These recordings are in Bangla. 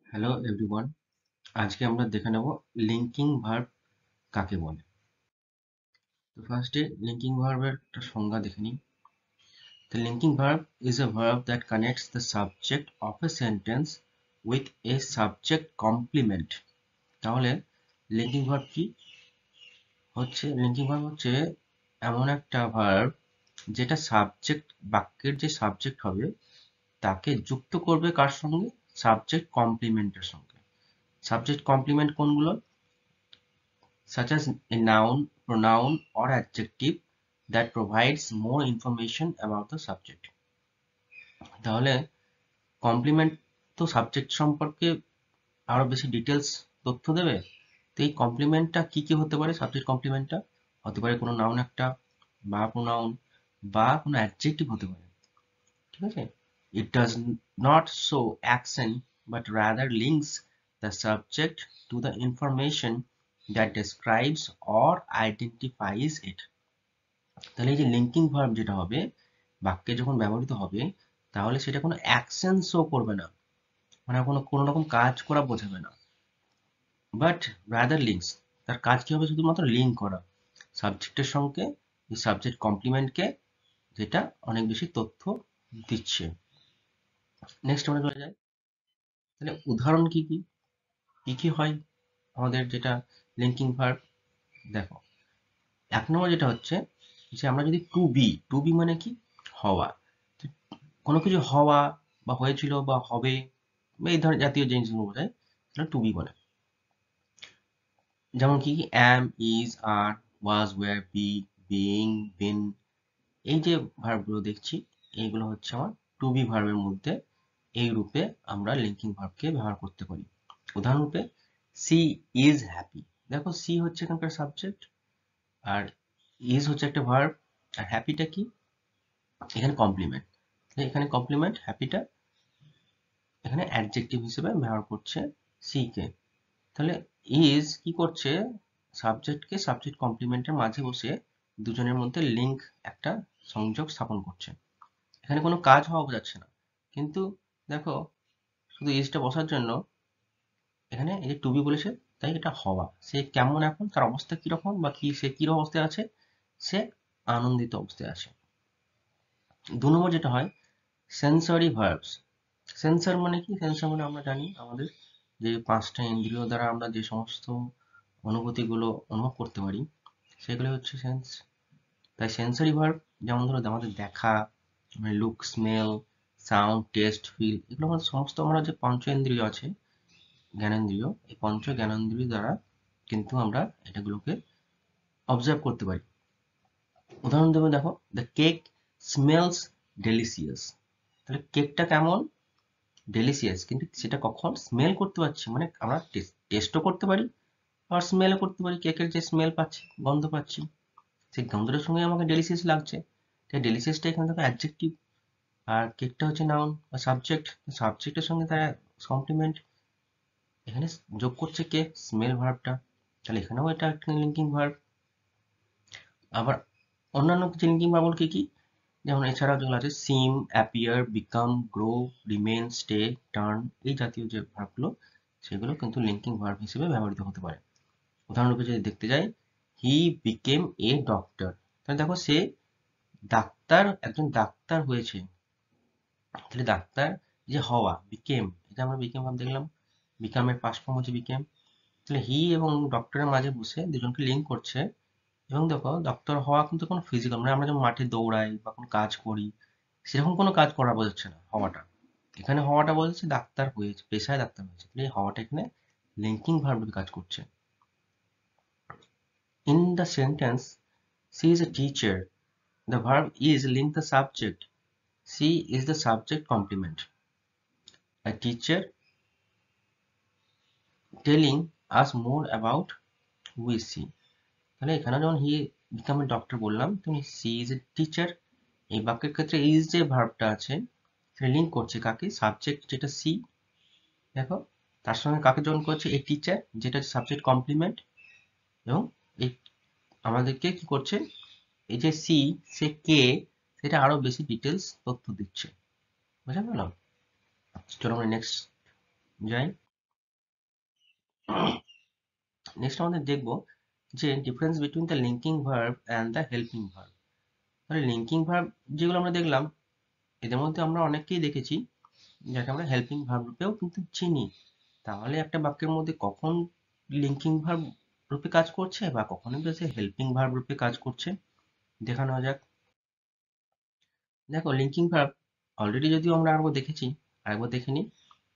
হ্যালো এভরিওয়ান, আজকে আমরা দেখে নেব লিঙ্কিং ভার্ব কাকে বলে। তো ফার্স্টে লিঙ্কিং ভার্বের একটা সংজ্ঞা দেখে নিই। The linking verb is a verb that connects the subject of a sentence with a subject complement. তাহলে লিঙ্কিং ভার্ব কি হচ্ছে? লিঙ্কিং ভার্ব হচ্ছে এমন একটা ভার্ব যেটা সাবজেক্ট, বাক্যের যে সাবজেক্ট হবে তাকে যুক্ত করবে কার সঙ্গে? সাবজেক্ট কমপ্লিমেন্টের সঙ্গে। সাবজেক্ট কমপ্লিমেন্ট কোনগুলো? Such as a noun, pronoun, or adjective that provides more information about the subject. তাহলে কমপ্লিমেন্ট তো সাবজেক্ট সম্পর্কে আরো বেশি ডিটেলস তথ্য দেবে। তো এই কমপ্লিমেন্টটা কি কি হতে পারে? সাবজেক্ট কমপ্লিমেন্টটা হতে পারে কোনো নাউন একটা, বা প্রোনাউন, বা কোনো অ্যাডজেক্টিভ হতে পারে। ঠিক আছে? It does not show action but rather links the subject to the information that describes or identifies it. তাহলে এই যে লিঙ্কিং ভার্ব যেটা হবে বাক্যে যখন ব্যবহৃত হবে, তাহলে সেটা কোনো অ্যাকশন শো করবে না, মানে কোনো কোনো রকম কাজ করা বোঝাবে না, বাট রাদার লিঙ্কস, তার কাজ কি হবে? শুধুমাত্র লিঙ্ক করা সাবজেক্টের সঙ্গে, এই সাবজেক্ট কমপ্লিমেন্টকে, যেটা অনেক বেশি তথ্য দিচ্ছে। নেক্সট আমরা চলে যাই। তাহলে উদাহরণ কি কি কি কি হয় আমাদের যেটা লিঙ্কিং ভার্ব? দেখো, এক নম্বর যেটা হচ্ছে যে আমরা যদি টু বি মানে কি? হওয়া। তো কোনো কিছু হওয়া বা হয়েছিল বা হবে বা এই ধরনের জাতীয় জিনিসগুলো বোঝায়, সেটা টু বি বলে। যেমন কি am, is, are, was, were, be, being, been, এই যে ভার্বগুলো দেখছি এইগুলো হচ্ছে আমার টু বি ভার্বের মধ্যে। এই রূপে আমরা লিঙ্কিং ভার্বকে ব্যবহার করতে পারি। উদাহরণ রূপে সি ইজ হ্যাপি। দেখো, সি হচ্ছে এখানকার সাবজেক্ট, আর ইজ হচ্ছে একটা ভার্ব, আর হ্যাপিটা কি? এখানে কমপ্লিমেন্ট। এখানে কমপ্লিমেন্ট, হ্যাপিটা এখানে অ্যাডজেক্টিভ হিসেবে ব্যবহার করছে সি কে। তাহলে ইজ কি করছে? সাবজেক্টকে সাবজেক্ট কমপ্লিমেন্টের মাঝে বসে দুজনের মধ্যে লিঙ্ক, একটা সংযোগ স্থাপন করছে। এখানে কোনো কাজ হওয়া বোঝাচ্ছে না, কিন্তু দেখো শুধু ইজটা বসার জন্য এখানে এই যে টু বি বলেছে, তাই এটা হওয়া। সে কেমন এখন, তার অবস্থা কিরকম, বা কি সে কি অবস্থায় আছে? সে আনন্দিত অবস্থায় আছে। দু নম্বর যেটা হয় সেন্সরি ভার্বস। সেন্সর মানে কি? সেন্সর মানে আমরা জানি আমাদের যে পাঁচটা ইন্দ্রিয় দ্বারা আমরা যে সমস্ত অনুভূতিগুলো অনুভব করতে পারি সেগুলো হচ্ছে সেন্স। তাই সেন্সরি ভার্ব যেমন ধরো আমাদের দেখা, look, smell, sound, taste, feel, এগুলো আমাদের সমস্ত, আমরা যে পঞ্চ ইন্দ্রিয় আছে, জ্ঞানেন্দ্রিয়, এই পঞ্চ জ্ঞানেন্দ্রিয় দ্বারা কিন্তু আমরা এটাগুলোকে অবজার্ভ করতে পারি। উদাহরণ দেবো, দেখো, দ্য কেক স্মেলস ডেলিসিয়াস। তাহলে কেকটা কেমন? ডেলিসিয়াস, কিন্তু সেটা কখন স্মেল করতে পারছি, মানে আমরা টেস্টও করতে পারি আর স্মেলও করতে পারি। কেকের যে স্মেল পাচ্ছি, গন্ধ পাচ্ছি, সেই গন্ধটার সঙ্গে আমাকে ডেলিসিয়াস লাগছে। তাই ডেলিসিয়াসটা এখানে দেখো অ্যাডজেক্টিভ, আর কেকটা হচ্ছে নাউন বা সাবজেক্ট। সাবজেক্টের সঙ্গে তার কমপ্লিমেন্ট এখানে যোগ করছে কে? স্মেল ভার্বটা। তাহলে এখানেও এটা একটা লিঙ্কিং ভার্ব। আবার অন্যান্য কিছু লিঙ্কিং ভার্ব কি কি? যেমন এছাড়াও যেগুলো আছে seem, appear, become, grow, remain, stay, turn, এই জাতীয় যে ভার্বগুলো সেগুলো কিন্তু লিঙ্কিং ভার্ব হিসেবে ব্যবহৃত হতে পারে। উদাহরণরূপে যদি দেখতে যাই, হি বিকেম এ ডক্টর। তাহলে দেখো সে ডাক্তার, একজন ডাক্তার হয়েছে। তাহলে ডাক্তার যে হওয়া, বিকেম, এটা আমরা বিকেম ভাব দেখলাম, বিকামের পাস্ট ফর্ম হচ্ছে বিকেম। তাহলে হি এবং ডক্টরের মাঝে বসে দুজনকে লিঙ্ক করছে। এবং দেখো ডক্টর হওয়া কিন্তু কোনো ফিজিক্যাল, মানে আমরা যেমন মাঠে দৌড়াই বা কোনো কাজ করি সেরকম কোনো কাজ করা বোঝাচ্ছে না হওয়াটা। এখানে হওয়াটা বলছে ডাক্তার হয়েছে, পেশায় ডাক্তার হয়েছে। তাহলে এই হওয়াটা এখানে লিঙ্কিং ভার্বের কাজ করছে। In the sentence, she is a teacher, the verb is link the subject. She is the subject complement. A teacher telling us more about who is she. তাহলে এখানে যখন হি বিকাম এ ডক্টর বললাম, তুমি সি ইজ এ টিচার, এই বাক্যের ক্ষেত্রে ইজ যে ভার্বটা আছে সেটা লিঙ্ক করছে কাকে? সাবজেক্ট যেটা সি, দেখো, তার সঙ্গে কাকে জয়েন করছে? এই টিচার, যেটা সাবজেক্ট কমপ্লিমেন্ট। এবং এই আমাদেরকে কি করছে? এই যে সি, সে কে, সেটা আরো বেশি ডিটেলস তথ্য দিচ্ছে। বুঝা গেল? চলো আমরা নেক্সট যাই। নেক্সট আমাদের দেখবো যে difference between the linking verb and the helping verb. তাহলে লিঙ্কিং ভার্ব যেগুলো আমরা দেখলাম, এদের মধ্যে আমরা অনেককেই দেখেছি যাকে আমরা হেল্পিং ভার্ব রূপেও কিন্তু চিনি। তাহলে একটা বাক্যের মধ্যে কখন লিঙ্কিং ভার্ব রূপে কাজ করছে বা কখন সে হেল্পিং ভার্ব রূপে কাজ করছে দেখানো যাক। দেখো, লিঙ্কিং ভার্ব অলরেডি যদিও আমরা আরেকবার দেখেছি, আরেকবার দেখে নিই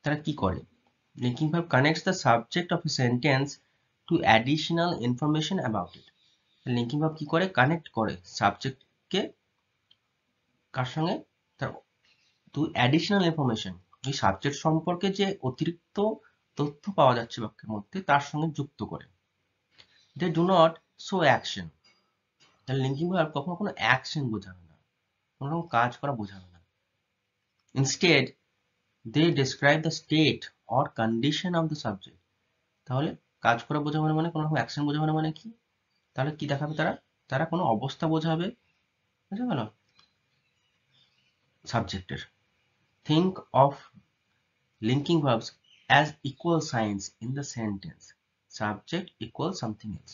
তারা কি করে। Linking verb connects the subject of a sentence to additional information about it. Linking verb কি করে, কানেক্ট করে সাবজেক্টকে কার সঙ্গে, তার টু অ্যাডিশনাল ইনফরমেশন, ওই সাবজেক্ট সম্পর্কে যে অতিরিক্ত তথ্য পাওয়া যাচ্ছে বাক্যের মধ্যে তার সঙ্গে যুক্ত করে। They do not show action. তাহলে লিঙ্কিং ভার্ব কখনো কোনো অ্যাকশন বোঝাবে না, কোনো রকম কাজ করা বোঝাবে না। Instead they describe the state or condition of the subject. তাহলে কাজ করা বোঝাবে না মানে, কোনো রকম অ্যাকশন বোঝাবে না মানে কি, তাহলে কি দেখাবে তারা, তারা কোনো অবস্থা বোঝাবে, বুঝা গেল সাবজেক্টের। Think of linking verbs as equal signs in the sentence. Subject equals something else.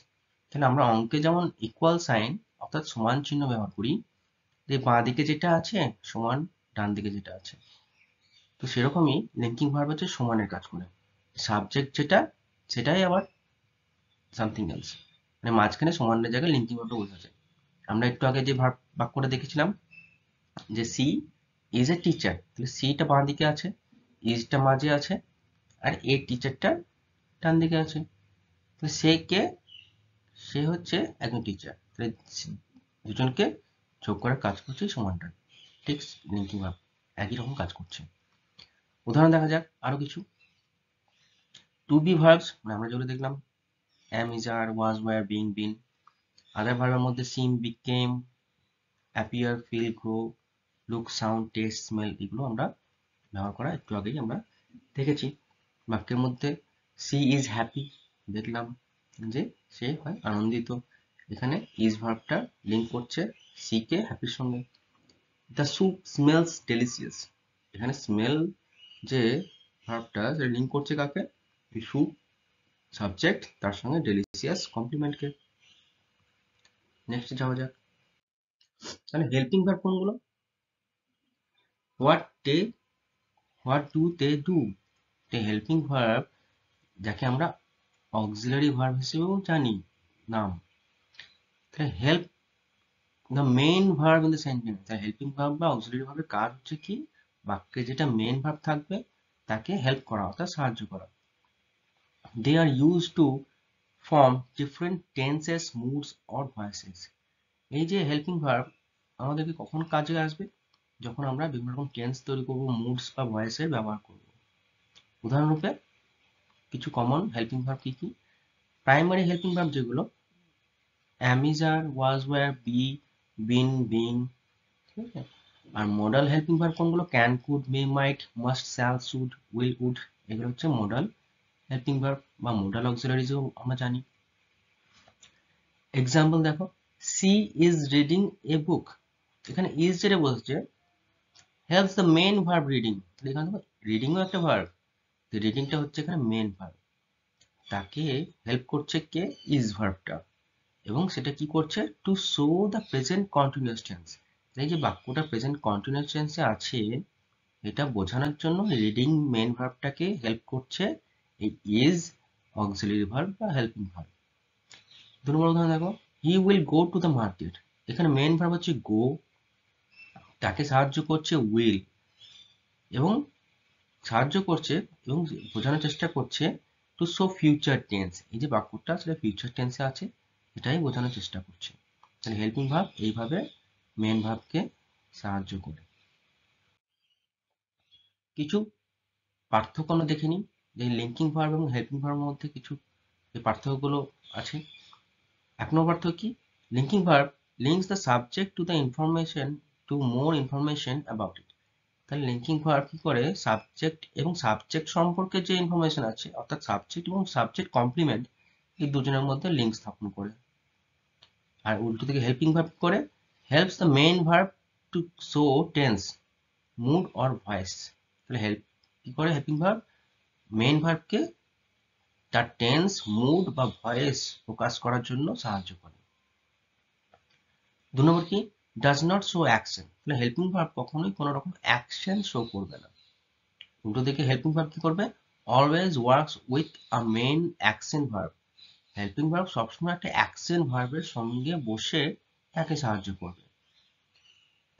তাহলে আমরা অঙ্কে যেমন ইকুয়াল সাইন অর্থাৎ সমান চিহ্ন ব্যবহার করি, যে বাঁ দিকে যেটা আছে সমান ডান দিকে যেটা আছে, তো সেরকমই লিঙ্কিং ভার্ব হচ্ছে সমানের কাজ করে। সাবজেক্ট যেটা সেটাই আবার সামথিং এলস, মানে মাঝখানে সমানের জায়গায় লিঙ্কিং ভার্বটা বোঝা যায়। আমরা একটু আগে যে ভার্ব বাক্যটা দেখেছিলাম যে সি ইজ এ টিচার, তাহলে সিটা বাঁ দিকে আছে, ইজটা মাঝে আছে, আর এ টিচারটা ডান দিকে আছে। তাহলে সে কে, সে হচ্ছে একজন টিচার, তাহলে দুজনকে যোগ করার কাজ করছে সমানটা, ঠিক লিঙ্কিং ভার্ব একই রকম কাজ করছে। উদাহরণ দেখা যাক আরো কিছু। টু বি ভার্বস মানে আমরা যেগুলো দেখলাম, am, is, are, was, were, being, been। আদার ভার্বের মধ্যে seem, became, appear, feel, grow, look, sound, taste, smell, এগুলো আমরা ব্যবহার করা একটু আগেই আমরা দেখেছি। বাক্যের মধ্যে she is happy, দেখলাম যে সে হয় আনন্দিত, এখানে ইজ ভার্বটা লিঙ্ক করছে সি কে হ্যাপির সঙ্গে। দ্য স্যুপ স্মেলস ডেলিসিয়াস, এখানে স্মেল যে ভার্বটা সেটা লিঙ্ক করছে কাকে, স্যুপ সাবজেক্ট তার সঙ্গে ডেলিসিয়াস কমপ্লিমেন্টকে। নেক্সট যাওয়া যাক। তাহলে হেল্পিং ভার্ব কোনগুলো, what they, what do they do. Helping verb যাকে আমরা অক্সিলারি ভার্ব হিসেবেও জানি নাম, তাহলে help the main verb in the sentence. তাই হেল্পিং ভার্ব বা অক্সিলারি ভার্বের কাজ হচ্ছে কি, বাক্যে যেটা মেইন ভার্ব থাকবে তাকে হেল্প করা অর্থাৎ সাহায্য করা। They are use to form different tenses, moods or voices. এই যে হেল্পিং ভার্ব আমাদেরকে কখন কাজে আসবে, যখন আমরা বিভিন্ন রকম টেন্স তৈরি করব, মুডস বা ভয়েসের ব্যবহার করব। উদাহরণরূপে কিছু কমন হেল্পিং ভার্ব কি কি, প্রাইমারি হেল্পিং ভার্ব যেগুলো am, is, are, was, were, be, been, being, ঠিক আছে। আর মডাল হেল্পিং ভার্ব কোনগুলো, can, could, may, might, must, shall, should, will, would, এগুলো হচ্ছে মডাল হেল্পিং ভার্ব বা মডাল অক্সিলারিজও আমরা জানি। এক্সাম্পল দেখো, she is reading a book, এখানে ইজ যেটা বলছে helps the main verb reading, এখানে রিডিংও একটা ভার্ব, রিডিংটা হচ্ছে এখানে মেন ভার্ব, তাকে হেল্প করছে কে, ইজ ভার্বটা, এবং সেটা কি করছে, to show the present continuous tense. এই যে বাক্যটা প্রেজেন্ট কন্টিনিউয়াস টেন্সে আছে এটা বোঝানোর জন্য রিডিং মেন ভার্বটাকে হেল্প করছে এই ইজ অক্সিলারি ভার্ব বা হেল্পিং ভার্ব। 2 নম্বর উদাহরণ দেখো, he will go to the market, এখানে মেন ভার্ব হচ্ছে গো, তাকে সাহায্য করছে উইল, এবং সাহায্য করছে এবং বোঝানোর চেষ্টা করছে টু শো ফিউচার টেন্স, এই যে বাক্যটা সেটা ফিউচার টেন্সে আছে এটাই বোঝানোর চেষ্টা করছে। তাহলে হেল্পিং ভার্ব এইভাবে মেন ভার্বকে সাহায্য করে। কিছু পার্থক্য আমরা দেখে নিই, যে লিঙ্কিং ভার্ব এবং হেল্পিং ভার্বের মধ্যে কিছু যে পার্থক্যগুলো আছে। 1 নম্বর পার্থক্য কি, linking verb links the subject to the information, to more information about it. তাহলে লিঙ্কিং ভার্ব কি করে, সাবজেক্ট এবং সাবজেক্ট সম্পর্কে যে ইনফরমেশন আছে অর্থাৎ সাবজেক্ট এবং সাবজেক্ট কমপ্লিমেন্ট এই দুজনের মধ্যে লিঙ্ক স্থাপন করে। আর উল্টো দিকে হেল্পিং ভার্ব করে, helps the main verb to show tense, mood or voice. তাহলে হেল্প কি করে, হেল্পিং ভার্ব মেইন ভার্বকে তার টেন্স, মুড বা ভয়েস প্রকাশ করার জন্য সাহায্য করে। 2 নম্বর কি, ডাজ নট শো অ্যাকশন। তাহলে হেল্পিং ভার্ব কখনোই কোনো রকম অ্যাকশন শো করবে না। উল্টো দিকে হেল্পিং ভার্ব কি করবে, always works with a main action verb. Helping verb সবসময় একটা অ্যাকশন ভার্বের সঙ্গে বসে তাকে সাহায্য করবে।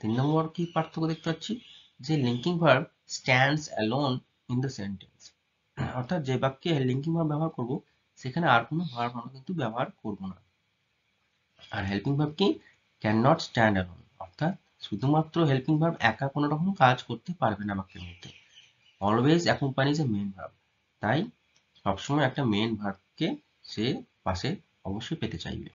3 নম্বর কি পার্থক্য দেখতে পাচ্ছি, যে linking verb stands alone in the sentence. অর্থাৎ যে বাক্যে লিঙ্কিং ভার্ব ব্যবহার করব সেখানে আর কোনো ভার্ব আমরা কিন্তু ব্যবহার করব না। আর হেল্পিং ভার্ব কি, ক্যান নট স্ট্যান্ড অ্যালোন, অর্থাৎ শুধুমাত্র হেল্পিং ভার্ব একা কোনো রকম কাজ করতে পারবে না বাক্যের মধ্যে। অলওয়েজ অ্যাকম্পানিজ এ মেইন ভার্ব, তাই সবসময় একটা মেইন ভার্বকে সে পাশে অবশ্যই পেতে চাইবে।